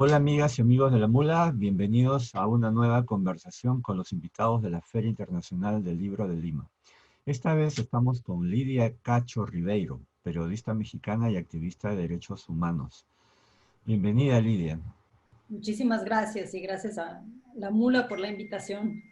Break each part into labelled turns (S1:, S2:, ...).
S1: Hola amigas y amigos de la Mula, bienvenidos a una nueva conversación con los invitados de la Feria Internacional del Libro de Lima. Esta vez estamos con Lidia Cacho Ribeiro, periodista mexicana y activista de derechos humanos. Bienvenida, Lidia.
S2: Muchísimas gracias y gracias a la Mula por la invitación.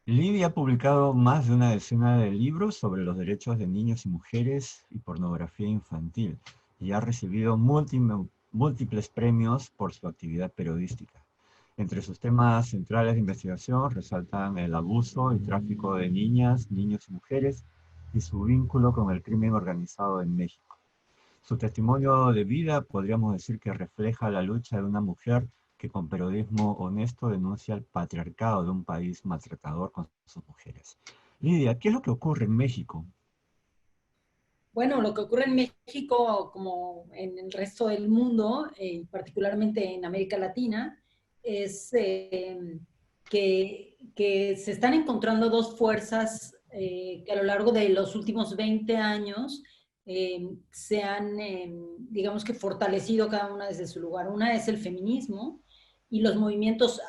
S1: Lidia ha publicado más de una decena de libros sobre los derechos de niños y mujeres y pornografía infantil y ha recibido múltiples premios por su actividad periodística. Entre sus temas centrales de investigación resaltan el abuso y tráfico de niñas, niños y mujeres y su vínculo con el crimen organizado en México. Su testimonio de vida podríamos decir que refleja la lucha de una mujer que con periodismo honesto denuncia el patriarcado de un país maltratador con sus mujeres. Lidia, ¿qué es lo que ocurre en México?
S2: Bueno, lo que ocurre en México, como en el resto del mundo, particularmente en América Latina, es que se están encontrando dos fuerzas que a lo largo de los últimos 20 años se han, digamos que, fortalecido cada una desde su lugar. Una es el feminismo y los movimientos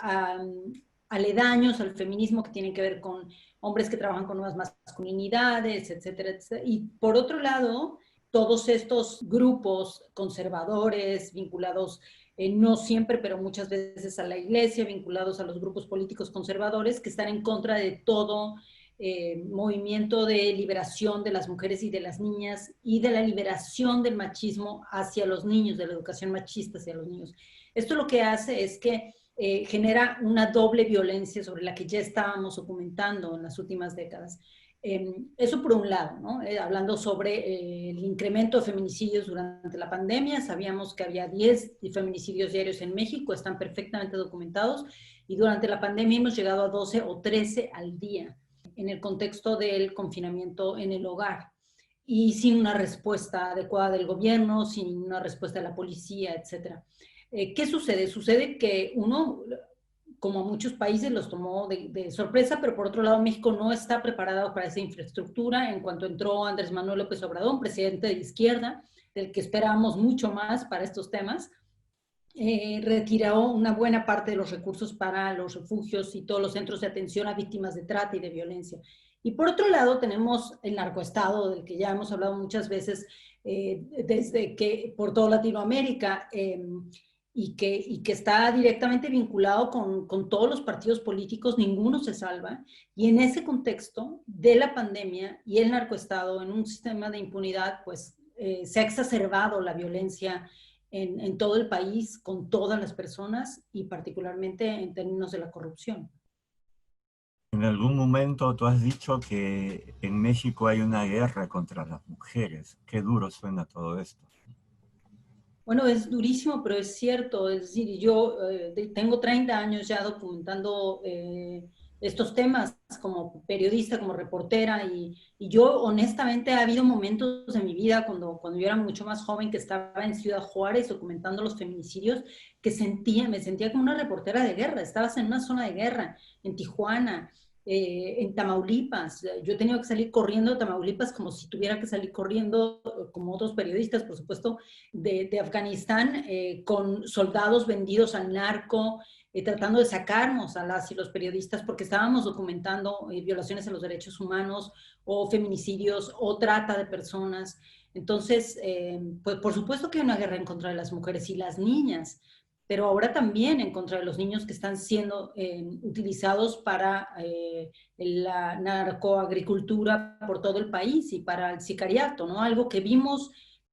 S2: aledaños al feminismo que tienen que ver con hombres que trabajan con nuevas masculinidades, etcétera, etcétera. Y por otro lado, todos estos grupos conservadores vinculados, no siempre, pero muchas veces a la iglesia, vinculados a los grupos políticos conservadores, que están en contra de todo movimiento de liberación de las mujeres y de las niñas y de la liberación del machismo hacia los niños, de la educación machista hacia los niños. Esto lo que hace es que genera una doble violencia sobre la que ya estábamos documentando en las últimas décadas. Eso por un lado, ¿no? Hablando sobre el incremento de feminicidios durante la pandemia, sabíamos que había 10 feminicidios diarios en México, están perfectamente documentados, y durante la pandemia hemos llegado a 12 o 13 al día, en el contexto del confinamiento en el hogar, y sin una respuesta adecuada del gobierno, sin una respuesta de la policía, etcétera. ¿Qué sucede? Sucede que uno, como a muchos países, los tomó de sorpresa, pero por otro lado México no está preparado para esa infraestructura. En cuanto entró Andrés Manuel López Obrador, presidente de izquierda, del que esperábamos mucho más para estos temas, retiró una buena parte de los recursos para los refugios y todos los centros de atención a víctimas de trata y de violencia. Y por otro lado tenemos el narcoestado, del que ya hemos hablado muchas veces, desde que por toda Latinoamérica, y que está directamente vinculado con todos los partidos políticos, ninguno se salva. Y en ese contexto de la pandemia y el narcoestado, en un sistema de impunidad, pues se ha exacerbado la violencia en todo el país, con todas las personas y particularmente en términos de la corrupción.
S1: En algún momento tú has dicho que en México hay una guerra contra las mujeres. Qué duro suena todo esto.
S2: Bueno, es durísimo, pero es cierto. Es decir, yo tengo 30 años ya documentando estos temas como periodista, como reportera, y yo honestamente ha habido momentos de mi vida cuando yo era mucho más joven, que estaba en Ciudad Juárez documentando los feminicidios, que me sentía como una reportera de guerra. Estabas en una zona de guerra, en Tijuana, en Tamaulipas. Yo he tenido que salir corriendo de Tamaulipas como si tuviera que salir corriendo, como otros periodistas, por supuesto, de Afganistán, con soldados vendidos al narco, tratando de sacarnos a las y los periodistas porque estábamos documentando violaciones a los derechos humanos o feminicidios o trata de personas. Entonces, pues por supuesto que hay una guerra en contra de las mujeres y las niñas, pero ahora también en contra de los niños que están siendo utilizados para la narcoagricultura por todo el país y para el sicariato, ¿no? Algo que vimos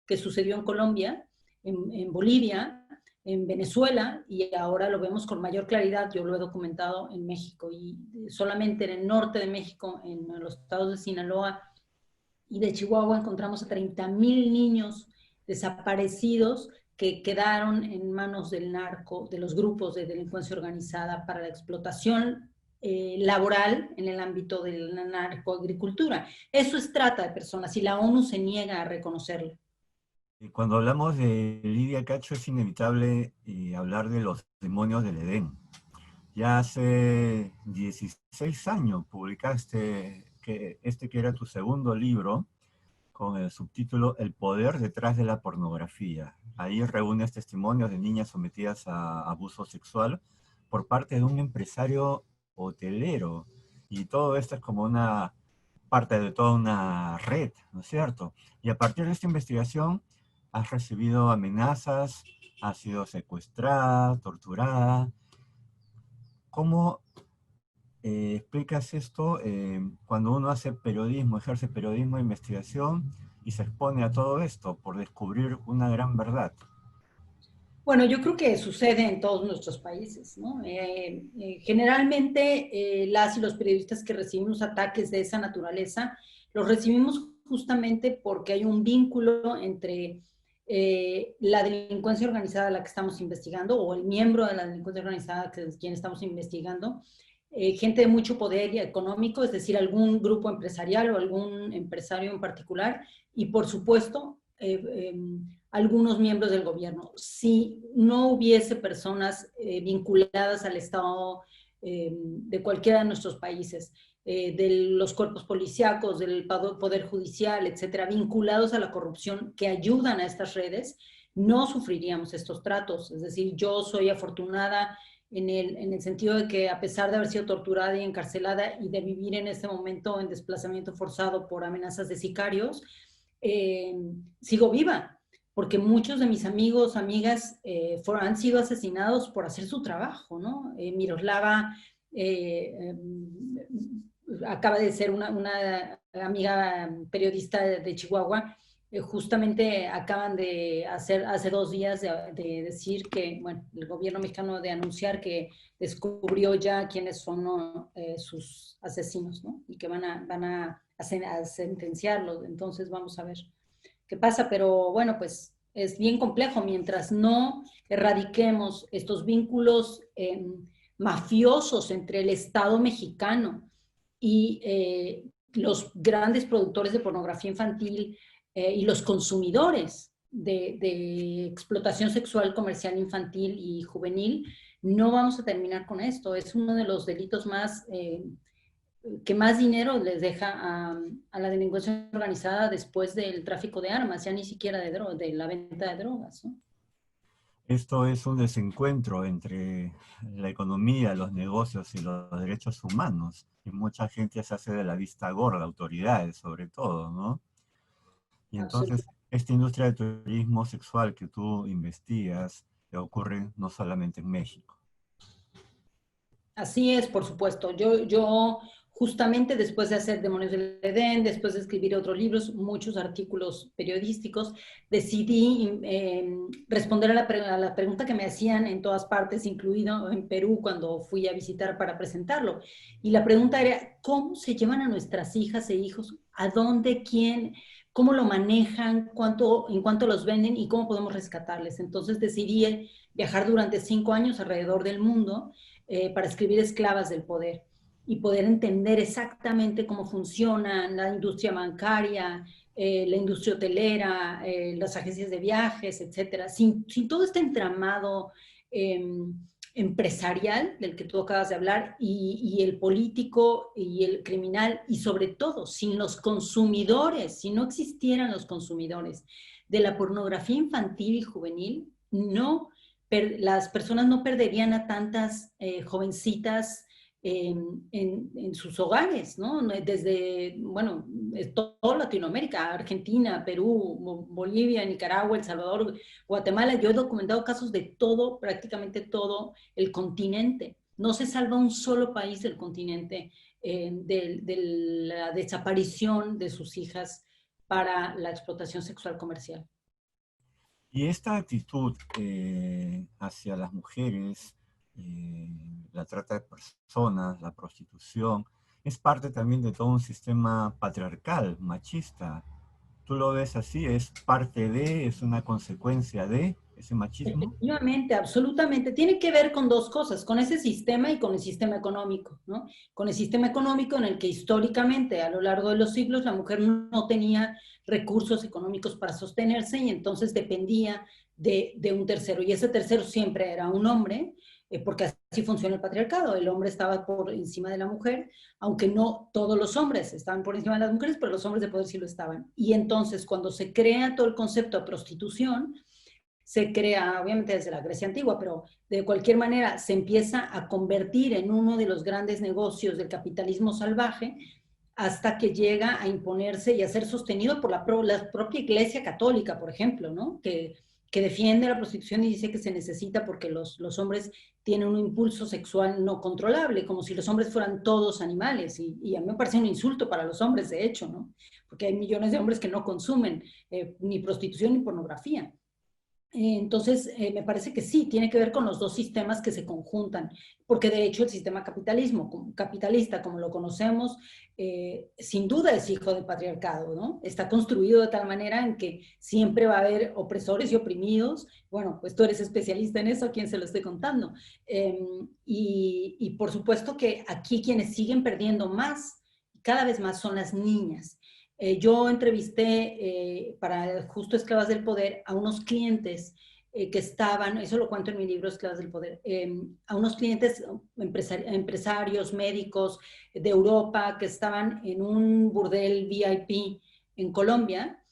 S2: que sucedió en Colombia, en Bolivia, en Venezuela, y ahora lo vemos con mayor claridad. Yo lo he documentado en México, y solamente en el norte de México, en los estados de Sinaloa y de Chihuahua, encontramos a 30,000 niños desaparecidos que quedaron en manos del narco, de los grupos de delincuencia organizada para la explotación laboral en el ámbito de la narcoagricultura. Eso es trata de personas y la ONU se niega a reconocerlo.
S1: Y cuando hablamos de Lidia Cacho es inevitable hablar de los demonios del Edén. Ya hace 16 años publicaste que era tu segundo libro con el subtítulo El poder detrás de la pornografía. Ahí reúnes testimonios de niñas sometidas a abuso sexual por parte de un empresario hotelero. Y todo esto es como una parte de toda una red, ¿no es cierto? Y a partir de esta investigación has recibido amenazas, has sido secuestrada, torturada. ¿Cómo explicas esto cuando uno hace periodismo, ejerce periodismo de investigación y se expone a todo esto por descubrir una gran verdad?
S2: Bueno, yo creo que sucede en todos nuestros países, ¿no? Generalmente las y los periodistas que recibimos ataques de esa naturaleza, los recibimos justamente porque hay un vínculo entre la delincuencia organizada a la que estamos investigando o el miembro de la delincuencia organizada que es quien estamos investigando, gente de mucho poder económico, es decir, algún grupo empresarial o algún empresario en particular, y por supuesto, algunos miembros del gobierno. Si no hubiese personas vinculadas al Estado de cualquiera de nuestros países, de los cuerpos policíacos, del poder judicial, etcétera, vinculados a la corrupción que ayudan a estas redes, no sufriríamos estos tratos. Es decir, yo soy afortunada en el sentido de que a pesar de haber sido torturada y encarcelada y de vivir en este momento en desplazamiento forzado por amenazas de sicarios, sigo viva, porque muchos de mis amigos, amigas, han sido asesinados por hacer su trabajo, ¿no? Miroslava acaba de ser una amiga periodista de Chihuahua, justamente acaban de hacer hace 2 días de decir que, bueno, el gobierno mexicano de anunciar que descubrió ya quiénes son sus asesinos, ¿no? Y que van a sentenciarlos. Entonces vamos a ver qué pasa, pero bueno, pues es bien complejo mientras no erradiquemos estos vínculos mafiosos entre el Estado mexicano y los grandes productores de pornografía infantil y los consumidores de explotación sexual comercial infantil y juvenil, no vamos a terminar con esto. Es uno de los delitos más que más dinero les deja a la delincuencia organizada después del tráfico de armas, ya ni siquiera de la venta de drogas, ¿no?
S1: Esto es un desencuentro entre la economía, los negocios y los derechos humanos. Y mucha gente se hace de la vista gorda, autoridades sobre todo, ¿no? Y entonces,
S2: Absolutamente.
S1: esta industria de turismo sexual que tú investigas ocurre no solamente en México.
S2: Así es, por supuesto. Yo justamente después de hacer Demonios del Edén, después de escribir otros libros, muchos artículos periodísticos, decidí responder a la pregunta que me hacían en todas partes, incluido en Perú cuando fui a visitar para presentarlo. Y la pregunta era, ¿cómo se llevan a nuestras hijas e hijos? ¿A dónde? ¿Quién? ¿Cómo lo manejan? ¿En cuánto los venden? ¿Y cómo podemos rescatarles? Entonces decidí viajar durante 5 años alrededor del mundo para escribir Esclavas del Poder y poder entender exactamente cómo funciona la industria bancaria, la industria hotelera, las agencias de viajes, etcétera. Sin todo este entramado empresarial del que tú acabas de hablar y el político y el criminal y sobre todo sin los consumidores, si no existieran los consumidores de la pornografía infantil y juvenil, las personas no perderían a tantas jovencitas en sus hogares, ¿no? Desde, bueno, toda Latinoamérica, Argentina, Perú, Bolivia, Nicaragua, El Salvador, Guatemala. Yo he documentado casos de todo, prácticamente todo el continente. No se salva un solo país del continente de la desaparición de sus hijas para la explotación sexual comercial.
S1: Y esta actitud hacia las mujeres, la trata de personas, la prostitución, es parte también de todo un sistema patriarcal, machista. ¿Tú lo ves así? ¿Es parte de, es una consecuencia de ese machismo?
S2: Efectivamente, absolutamente. Tiene que ver con dos cosas, con ese sistema y con el sistema económico, ¿no? Con el sistema económico en el que históricamente, a lo largo de los siglos, la mujer no tenía recursos económicos para sostenerse y entonces dependía de un tercero. Y ese tercero siempre era un hombre, porque así funciona el patriarcado. El hombre estaba por encima de la mujer, aunque no todos los hombres estaban por encima de las mujeres, pero los hombres de poder sí lo estaban. Y entonces, cuando se crea todo el concepto de prostitución, se crea, obviamente desde la Grecia antigua, pero de cualquier manera se empieza a convertir en uno de los grandes negocios del capitalismo salvaje hasta que llega a imponerse y a ser sostenido por la propia Iglesia Católica, por ejemplo, ¿no? Que defiende la prostitución y dice que se necesita porque los hombres tienen un impulso sexual no controlable, como si los hombres fueran todos animales, y a mí me parece un insulto para los hombres, de hecho, ¿no? Porque hay millones de hombres que no consumen ni prostitución ni pornografía. Entonces, me parece que sí, tiene que ver con los dos sistemas que se conjuntan, porque de hecho el sistema capitalista, como lo conocemos, sin duda es hijo del patriarcado, ¿no? Está construido de tal manera en que siempre va a haber opresores y oprimidos. Bueno, pues tú eres especialista en eso, ¿a quién se lo estoy contando? Y por supuesto que aquí quienes siguen perdiendo más, cada vez más, son las niñas. Yo entrevisté para justo Esclavas del Poder a unos clientes que estaban, eso lo cuento en mi libro Esclavas del Poder, a unos clientes empresarios, médicos de Europa que estaban en un burdel VIP en Colombia,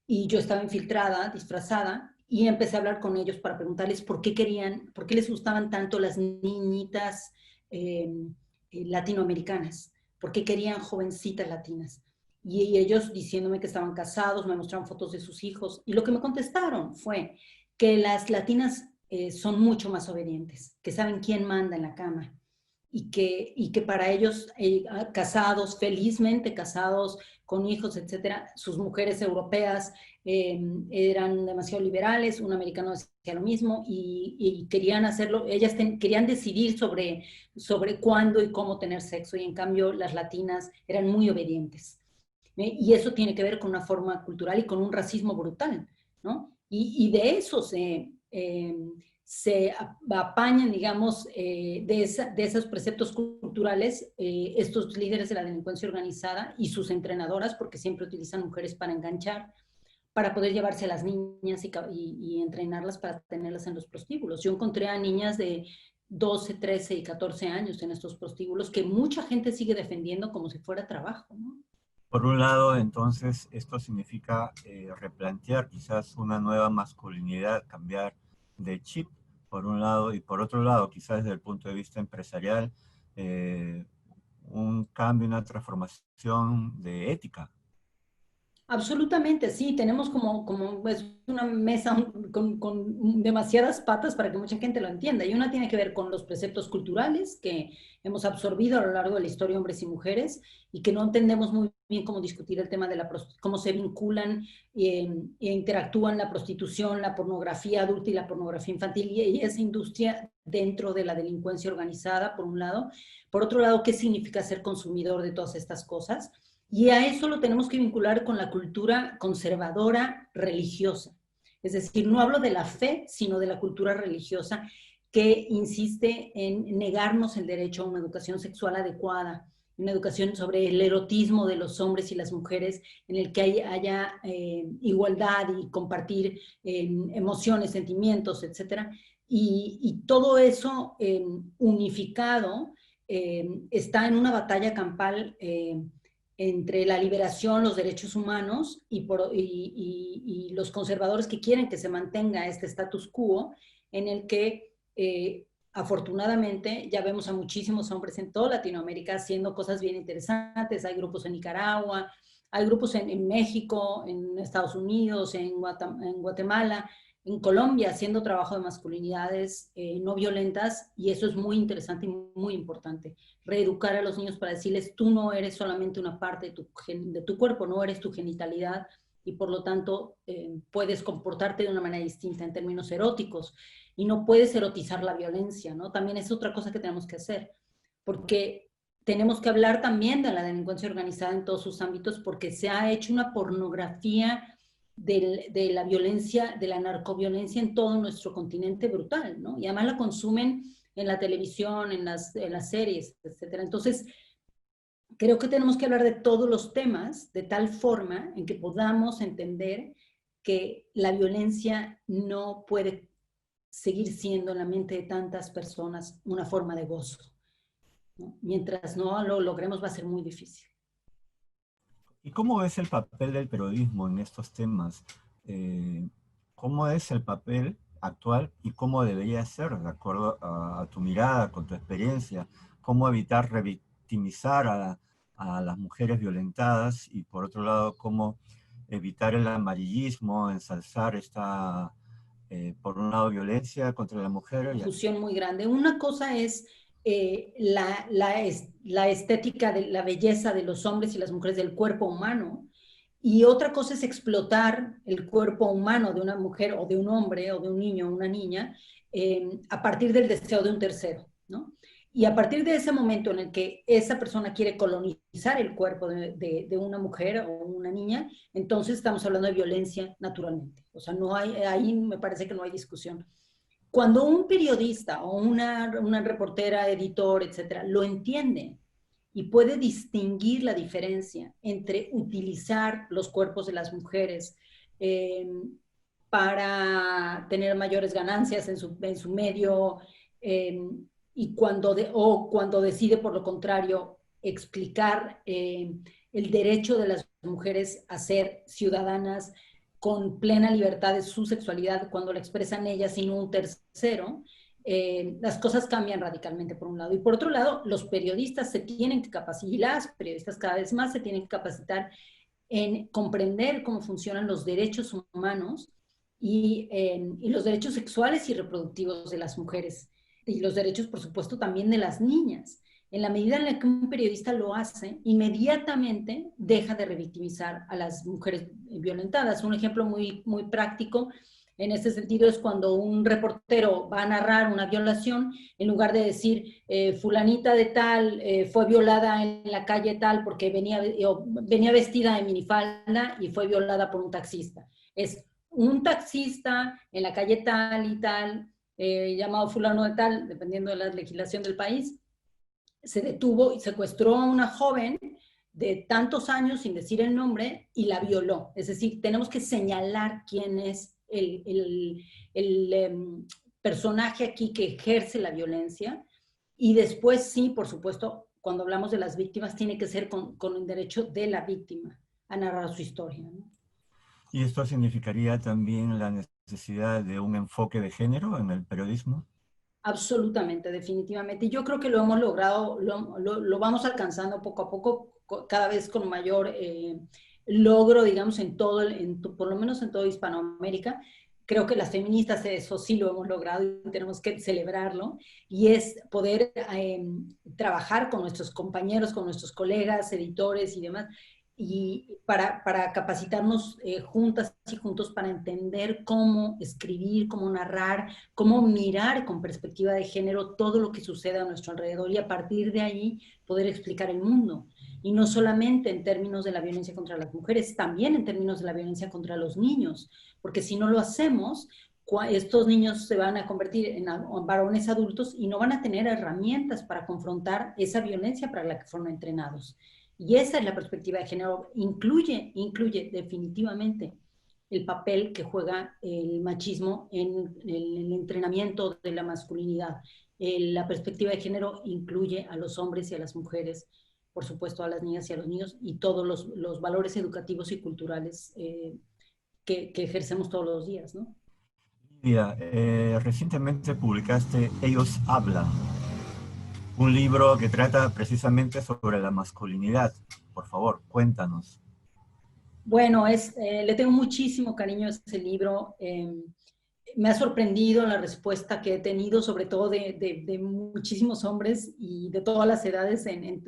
S2: y yo estaba infiltrada, disfrazada, y empecé a hablar con ellos para preguntarles por qué querían, por qué les gustaban tanto las niñitas latinoamericanas, por qué querían jovencitas latinas. Y ellos diciéndome que estaban casados, me mostraron fotos de sus hijos, y lo que me contestaron fue que las latinas son mucho más obedientes, que saben quién manda en la cama, y que para ellos, casados, felizmente casados, con hijos, etcétera, sus mujeres europeas eran demasiado liberales, un americano decía lo mismo, y querían hacerlo, ellas querían decidir sobre cuándo y cómo tener sexo, y en cambio las latinas eran muy obedientes. Y eso tiene que ver con una forma cultural y con un racismo brutal, ¿no? Y de eso se apañan, digamos, de esos preceptos culturales, estos líderes de la delincuencia organizada y sus entrenadoras, porque siempre utilizan mujeres para enganchar, para poder llevarse a las niñas y entrenarlas para tenerlas en los prostíbulos. Yo encontré a niñas de 12, 13 y 14 años en estos prostíbulos que mucha gente sigue defendiendo como si fuera trabajo, ¿no?
S1: Por un lado, entonces, esto significa replantear quizás una nueva masculinidad, cambiar de chip, por un lado, y por otro lado, quizás desde el punto de vista empresarial, eh, un cambio, una transformación de ética.
S2: Absolutamente, sí, tenemos como es una mesa con demasiadas patas para que mucha gente lo entienda. Y una tiene que ver con los preceptos culturales que hemos absorbido a lo largo de la historia, hombres y mujeres, y que no entendemos muy bien cómo discutir el tema de cómo se vinculan e interactúan la prostitución, la pornografía adulta y la pornografía infantil, y esa industria dentro de la delincuencia organizada, por un lado. Por otro lado, ¿qué significa ser consumidor de todas estas cosas? Y a eso lo tenemos que vincular con la cultura conservadora religiosa. Es decir, no hablo de la fe, sino de la cultura religiosa que insiste en negarnos el derecho a una educación sexual adecuada, una educación sobre el erotismo de los hombres y las mujeres, en el que haya igualdad y compartir emociones, sentimientos, etc. Y todo eso unificado está en una batalla campal entre la liberación, los derechos humanos y los conservadores que quieren que se mantenga este status quo en el que afortunadamente ya vemos a muchísimos hombres en toda Latinoamérica haciendo cosas bien interesantes. Hay grupos en Nicaragua, hay grupos en México, en Estados Unidos, en Guatemala, en Colombia, haciendo trabajo de masculinidades no violentas, y eso es muy interesante y muy importante. Reeducar a los niños para decirles, tú no eres solamente una parte de tu cuerpo, no eres tu genitalidad, y por lo tanto puedes comportarte de una manera distinta en términos eróticos, y no puedes erotizar la violencia, ¿no? También es otra cosa que tenemos que hacer, porque tenemos que hablar también de la delincuencia organizada en todos sus ámbitos, porque se ha hecho una pornografía de la violencia, de la narcoviolencia en todo nuestro continente brutal, ¿no? Y además la consumen en la televisión, en las series, etcétera. Entonces, creo que tenemos que hablar de todos los temas de tal forma en que podamos entender que la violencia no puede seguir siendo en la mente de tantas personas una forma de gozo, ¿no? Mientras no lo logremos va a ser muy difícil.
S1: ¿Y cómo ves el papel del periodismo en estos temas? Eh, ¿Cómo es el papel actual y cómo debería ser, de acuerdo a tu mirada, con tu experiencia, cómo evitar revictimizar a las mujeres violentadas y por otro lado, cómo evitar el amarillismo, ensalzar esta, por un lado, violencia contra la mujer.
S2: Confusión muy grande. Una cosa es la estética de la belleza de los hombres y las mujeres del cuerpo humano, y otra cosa es explotar el cuerpo humano de una mujer o de un hombre o de un niño o una niña a partir del deseo de un tercero, ¿no? Y a partir de ese momento en el que esa persona quiere colonizar el cuerpo de una mujer o una niña, entonces estamos hablando de violencia naturalmente. O sea, no hay, ahí me parece que no hay discusión. Cuando un periodista o una reportera, editor, etcétera, lo entiende y puede distinguir la diferencia entre utilizar los cuerpos de las mujeres eh, para tener mayores ganancias en su medio eh, y cuando decide, por lo contrario, explicar el derecho de las mujeres a ser ciudadanas con plena libertad de su sexualidad cuando la expresan ellas y no un tercero, las cosas cambian radicalmente por un lado. Y por otro lado, los periodistas se tienen que capacitar, y las periodistas cada vez más se tienen que capacitar en comprender cómo funcionan los derechos humanos y los derechos sexuales y reproductivos de las mujeres. Y los derechos, por supuesto, también de las niñas. En la medida en la que un periodista lo hace, inmediatamente deja de revictimizar a las mujeres violentadas. Un ejemplo muy práctico en este sentido es cuando un reportero va a narrar una violación, en lugar de decir fulanita de tal fue violada en la calle tal porque venía vestida de minifalda y fue violada por un taxista. Es un taxista en la calle tal y tal, llamado fulano de tal, dependiendo de la legislación del país, se detuvo y secuestró a una joven de tantos años sin decir el nombre y la violó. Es decir, tenemos que señalar quién es el personaje aquí que ejerce la violencia, y después sí, por supuesto, cuando hablamos de las víctimas, tiene que ser con el derecho de la víctima a narrar su historia, ¿no?
S1: ¿Y esto significaría también la necesidad de un enfoque de género en el periodismo?
S2: Absolutamente, definitivamente. Yo creo que lo hemos logrado, lo vamos alcanzando poco a poco, cada vez con mayor logro, digamos, por lo menos en toda Hispanoamérica. Creo que las feministas eso sí lo hemos logrado y tenemos que celebrarlo. Y es poder trabajar con nuestros compañeros, con nuestros colegas, editores y demás, y para capacitarnos juntas y juntos para entender cómo escribir, cómo narrar, cómo mirar con perspectiva de género todo lo que sucede a nuestro alrededor y a partir de ahí poder explicar el mundo. Y no solamente en términos de la violencia contra las mujeres, también en términos de la violencia contra los niños, porque si no lo hacemos, estos niños se van a convertir en varones adultos y no van a tener herramientas para confrontar esa violencia para la que fueron entrenados. Y esa es la perspectiva de género, incluye definitivamente el papel que juega el machismo en el entrenamiento de la masculinidad. La perspectiva de género incluye a los hombres y a las mujeres, por supuesto a las niñas y a los niños, y todos los valores educativos y culturales que ejercemos todos los días, ¿no?
S1: Lidia, recientemente publicaste Ellos Hablan, un libro que trata precisamente sobre la masculinidad. Por favor, cuéntanos.
S2: Bueno, le tengo muchísimo cariño a ese libro. Me ha sorprendido la respuesta que he tenido, sobre todo de muchísimos hombres y de todas las edades en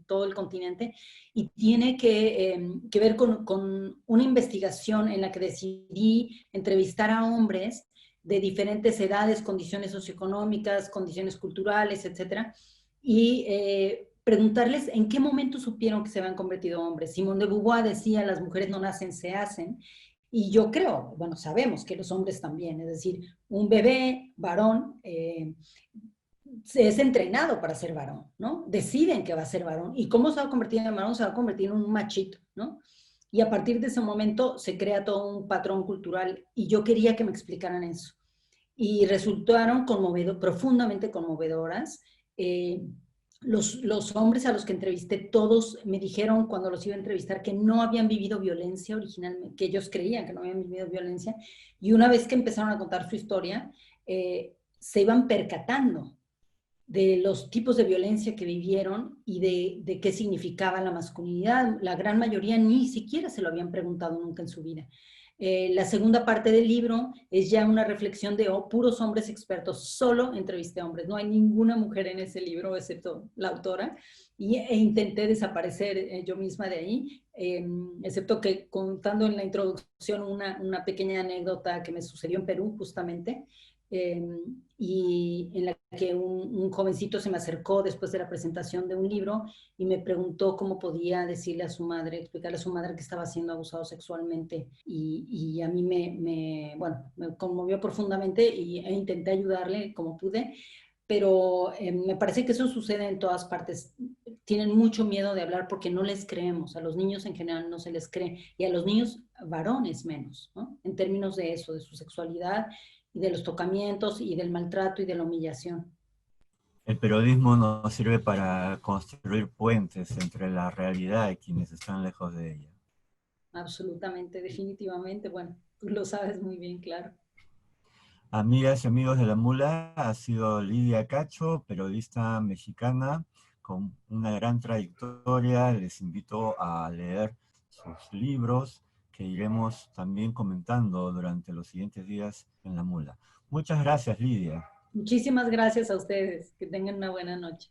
S2: todo el continente, y tiene que ver con una investigación en la que decidí entrevistar a hombres de diferentes edades, condiciones socioeconómicas, condiciones culturales, etcétera, y preguntarles en qué momento supieron que se habían convertido en hombres. Simone de Beauvoir decía, las mujeres no nacen, se hacen. Y yo creo, bueno, sabemos que los hombres también, es decir, un bebé varón es entrenado para ser varón, ¿no? Deciden que va a ser varón. ¿Y cómo se va a convertir en varón? Se va a convertir en un machito, ¿no? Y a partir de ese momento se crea todo un patrón cultural y yo quería que me explicaran eso. Y resultaron profundamente conmovedoras. los hombres a los que entrevisté, todos me dijeron cuando los iba a entrevistar que no habían vivido violencia originalmente, que ellos creían que no habían vivido violencia, y una vez que empezaron a contar su historia, se iban percatando de los tipos de violencia que vivieron y de qué significaba la masculinidad. La gran mayoría ni siquiera se lo habían preguntado nunca en su vida. La segunda parte del libro es ya una reflexión de puros hombres expertos. Solo entrevisté a hombres. No hay ninguna mujer en ese libro, excepto la autora. E intenté desaparecer yo misma de ahí, excepto que contando en la introducción una pequeña anécdota que me sucedió en Perú justamente, y en la que un jovencito se me acercó después de la presentación de un libro y me preguntó cómo podía decirle a su madre, explicarle a su madre que estaba siendo abusado sexualmente, y a mí bueno, me conmovió profundamente e intenté ayudarle como pude, pero me parece que eso sucede en todas partes. Tienen mucho miedo de hablar porque no les creemos. A los niños en general no se les cree, y a los niños varones menos, ¿no? En términos de eso, de su sexualidad y de los tocamientos y del maltrato y de la humillación.
S1: El periodismo nos sirve para construir puentes entre la realidad y quienes están lejos de ella.
S2: Absolutamente, definitivamente. Bueno, tú lo sabes muy bien, claro.
S1: Amigas y amigos de la Mula, ha sido Lidia Cacho, periodista mexicana con una gran trayectoria. Les invito a leer sus libros que iremos también comentando durante los siguientes días en la Mula. Muchas gracias, Lidia.
S2: Muchísimas gracias a ustedes. Que tengan una buena noche.